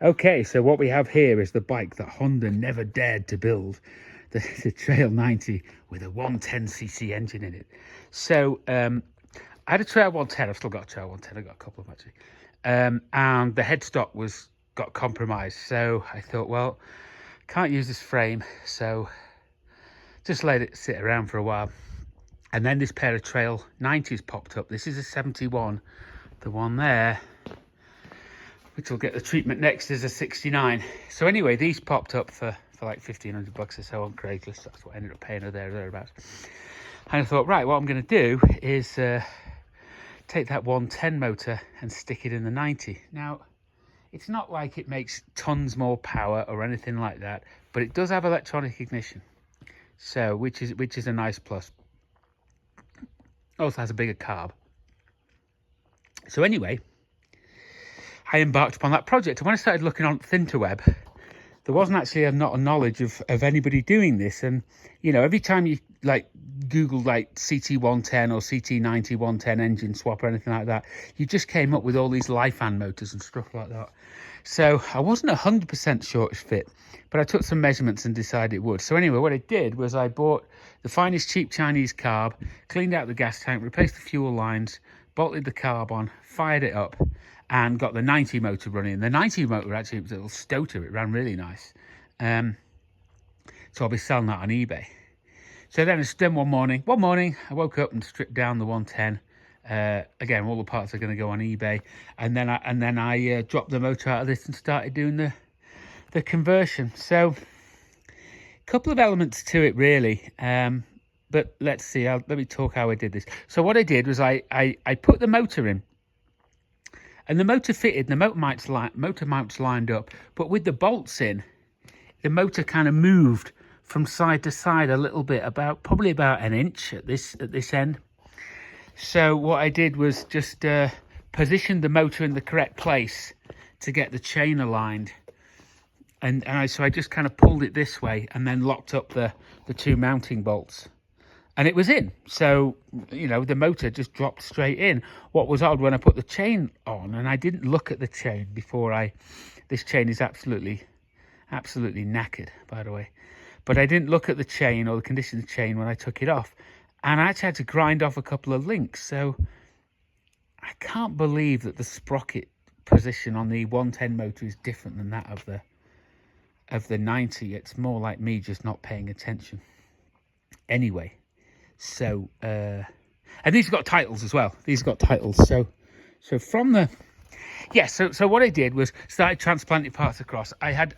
Okay, so what we have here is the bike that Honda never dared to build, the Trail 90 with a 110cc engine in it. So I had a Trail 110. I've still got a Trail 110. I've got a couple of them actually. And the headstock got compromised. So I thought, well, can't use this frame, so just let it sit around for a while. And then this pair of Trail 90s popped up. This is a 71. The one there, which will get the treatment next, is a 69. So anyway, these popped up for like $1,500 or so on Craigslist. That's what I ended up paying her thereabouts. And I thought, right, what I'm going to do is take that 110 motor and stick it in the 90. Now, it's not like it makes tons more power or anything like that, but it does have electronic ignition, so which is a nice plus. Also has a bigger carb. So anyway, I embarked upon that project, and when I started looking on Thinterweb, there wasn't actually not a knowledge of anybody doing this. And you know, every time you like Google like CT110 or CT90 110 engine swap or anything like that, you just came up with all these Lifan motors and stuff like that. So I wasn't 100% sure it fit, but I took some measurements and decided it would. So anyway, what I did was I bought the finest cheap Chinese carb, cleaned out the gas tank, replaced the fuel lines, bolted the carb on, fired it up, and got the 90 motor running. The 90 motor actually was a little stoter. It ran really nice. So I'll be selling that on eBay. So then one morning I woke up and stripped down the 110. Again, all the parts are going to go on eBay, and then I dropped the motor out of this and started doing the conversion. So a couple of elements to it really, but let's see. Let me talk how I did this. So what I did was I put the motor in, and the motor fitted. The motor mounts lined up, but with the bolts in, the motor kind of moved from side to side a little bit, probably about an inch at this end. So what I did was just positioned the motor in the correct place to get the chain aligned, so I just kind of pulled it this way and then locked up the two mounting bolts, and it was in. So you know, the motor just dropped straight in. What was odd, when I put the chain on, and I didn't look at the chain before this chain is absolutely knackered, by the way, but I didn't look at the chain or the condition of the chain when I took it off. And I actually had to grind off a couple of links. So I can't believe that the sprocket position on the 110 motor is different than that of the 90. It's more like me just not paying attention. Anyway, so and these have got titles as well. These have got titles. So from the so what I did was started transplanting parts across. I had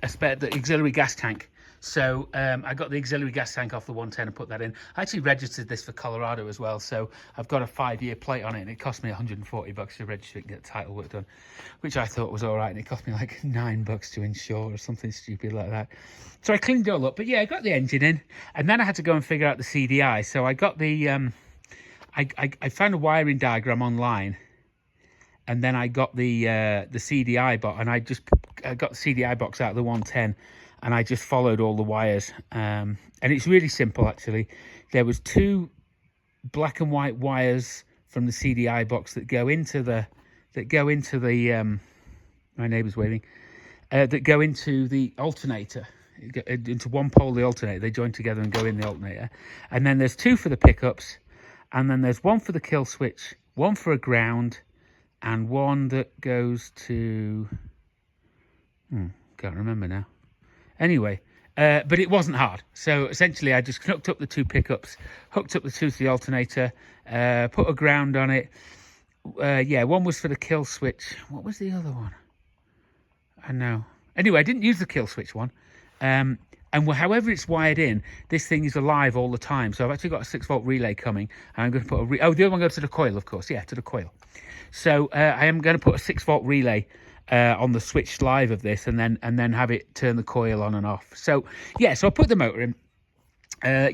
a spare the auxiliary gas tank. So I got the auxiliary gas tank off the 110 and put that in. I actually registered this for Colorado as well, so I've got a 5-year plate on it, and it cost me $140 to register it and get the title work done, which I thought was all right, and it cost me like $9 to insure or something stupid like that. So I cleaned it all up, but yeah, I got the engine in, and then I had to go and figure out the CDI. So I got the I found a wiring diagram online, and then I got the CDI box, and I got the CDI box out of the 110. And I just followed all the wires, and it's really simple actually. There was 2 black and white wires from the CDI box that go into the my neighbour's waving, that go into the alternator, into one pole of the alternator. They join together and go in the alternator. And then there's 2 for the pickups, and then there's 1 for the kill switch, 1 for a ground, and 1 that goes to can't remember now. Anyway, but it wasn't hard. So essentially I just hooked up the 2 pickups, hooked up the 2 to the alternator, put a ground on it. 1 was for the kill switch. What was the other one? I know. Anyway, I didn't use the kill switch one. And however it's wired in, this thing is alive all the time. So I've actually got a 6-volt relay coming, and I'm going to put the other one goes to the coil, of course. Yeah, to the coil. So I am going to put a 6-volt relay on the switch live of this, and then have it turn the coil on and off. So yeah, so I put the motor in,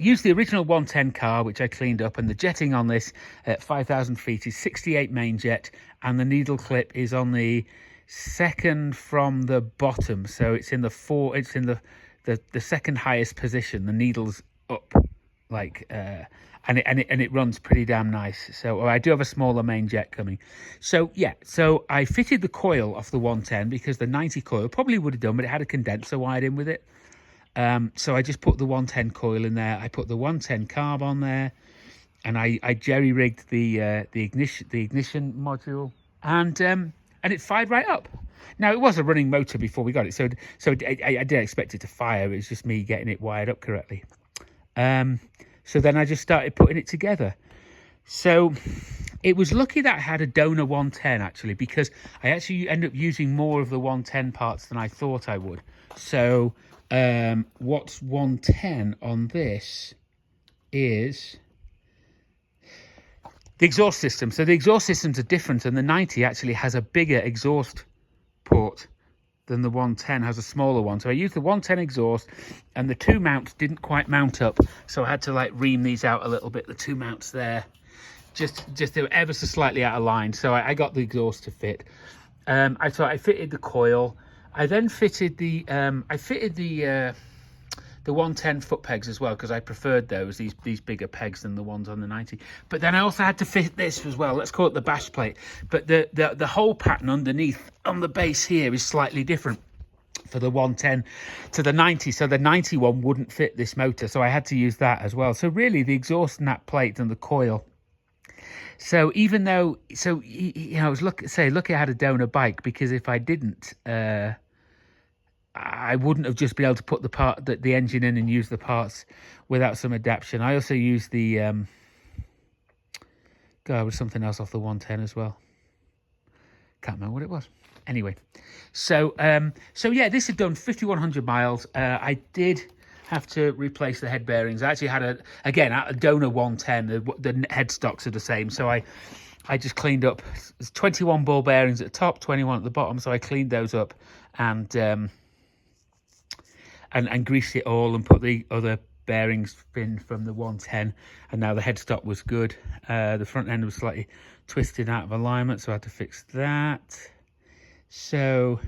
used the original 110 car, which I cleaned up, and the jetting on this at 5,000 feet is 68 main jet, and the needle clip is on the second from the bottom, so it's in the second highest position. The needle's up and it runs pretty damn nice. So I do have a smaller main jet coming. So yeah, so I fitted the coil off the 110 because the 90 coil probably would have done, but it had a condenser wired in with it. So I just put the 110 coil in there. I put the 110 carb on there, and I jerry rigged the ignition module, and it fired right up. Now it was a running motor before we got it, so I did expect it to fire. It was just me getting it wired up correctly. So then I just started putting it together. So it was lucky that I had a donor 110 actually, because I actually ended up using more of the 110 parts than I thought I would. So what's 110 on this is the exhaust system. So the exhaust systems are different, and the 90 actually has a bigger exhaust port than the 110 has a smaller one. So I used the 110 exhaust, and the two mounts didn't quite mount up, so I had to like ream these out a little bit. The two mounts there, just they were ever so slightly out of line, so I got the exhaust to fit. I fitted the coil. I then fitted the 110 foot pegs as well, because I preferred these bigger pegs than the ones on the 90. But then I also had to fit this as well. Let's call it the bash plate. But the whole pattern underneath on the base here is slightly different for the 110 to the 90. So the 90 one wouldn't fit this motor, so I had to use that as well. So really the exhaust and that plate and the coil. So even though, I was lucky I had a donor bike, because if I didn't, I wouldn't have just been able to put the engine in and use the parts without some adaptation. I also used the with something else off the 110 as well. Can't remember what it was. Anyway, so yeah, this had done 5,100 miles. I did have to replace the head bearings. I actually had a donor 110. The headstocks are the same, so I just cleaned up. There's 21 ball bearings at the top, 21 at the bottom. So I cleaned those up and greased it all and put the other bearings in from the 110, and now the headstock was good. The front end was slightly twisted out of alignment, so I had to fix that. So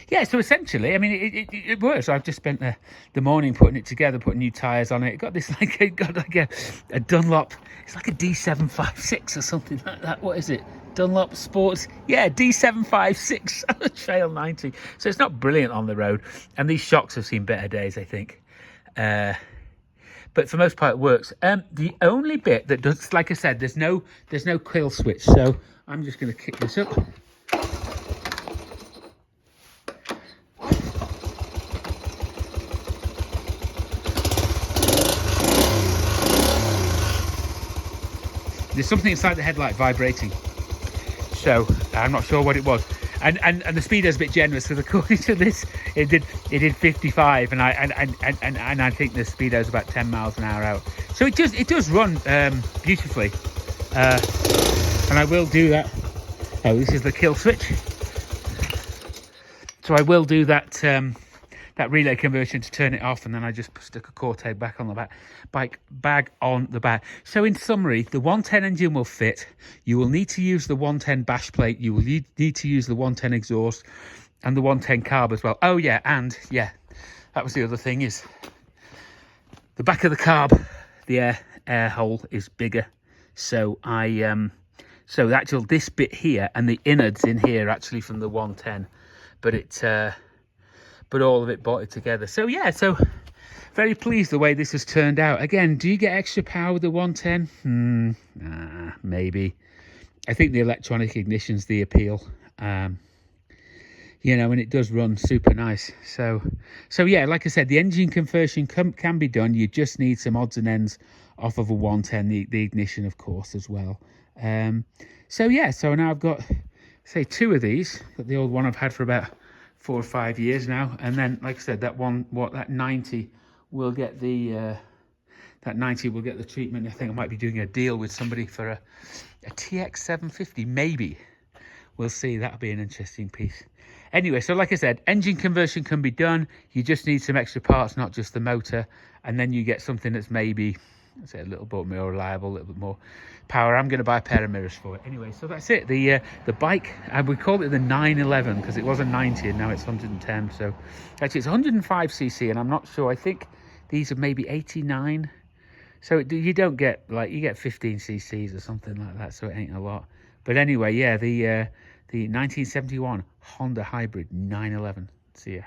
yeah, so essentially, I mean, it works. I've just spent the morning putting it together, putting new tires on it. It got this a Dunlop. It's like a D756 or something like that. What is it? Dunlop Sports, yeah, D756 on the Trail 90. So it's not brilliant on the road, and these shocks have seen better days, I think. But for the most part, it works. The only bit that does, like I said, there's no kill switch. So I'm just going to kick this up. There's something inside the headlight vibrating. So I'm not sure what it was, and the speedo's a bit generous, because according to this, it did 55, and I think the speedo's about 10 miles an hour out. So it does run beautifully, and I will do that. Oh, this is the kill switch. So I will do that relay conversion to turn it off, and then I just stuck a Cortez back on the bag on the back. So in summary, the 110 engine will fit. You will need to use the 110 bash plate. You will need to use the 110 exhaust and the 110 carb as well. Oh yeah, and yeah, that was the other thing, is the back of the carb, the air hole is bigger. So so the actual, this bit here and the innards in here actually from the 110, but all of it bolted together. So yeah, so very pleased the way this has turned out. Again, do you get extra power with the 110? Maybe. I think the electronic ignition's the appeal. And it does run super nice. So yeah, like I said, the engine conversion can be done. You just need some odds and ends off of a 110, the ignition, of course, as well. So yeah, so now I've got, say, two of these. Got the old one I've had for about 4 or 5 years now, and then, like I said, that 90 will get the treatment. I think I might be doing a deal with somebody for a TX750, maybe. We'll see. That'll be an interesting piece. Anyway, so like I said, engine conversion can be done. You just need some extra parts, not just the motor, and then you get something that's maybe, let's say, a little bit more reliable, a little bit more power. I'm going to buy a pair of mirrors for it. Anyway, so that's it. The bike, we called it the 911 because it was a 90 and now it's 110. So actually it's 105cc, and I'm not sure. I think these are maybe 89 So you don't get, like, you get 15 cc's or something like that, so it ain't a lot. But anyway, yeah, the 1971 Honda Hybrid 911. See ya.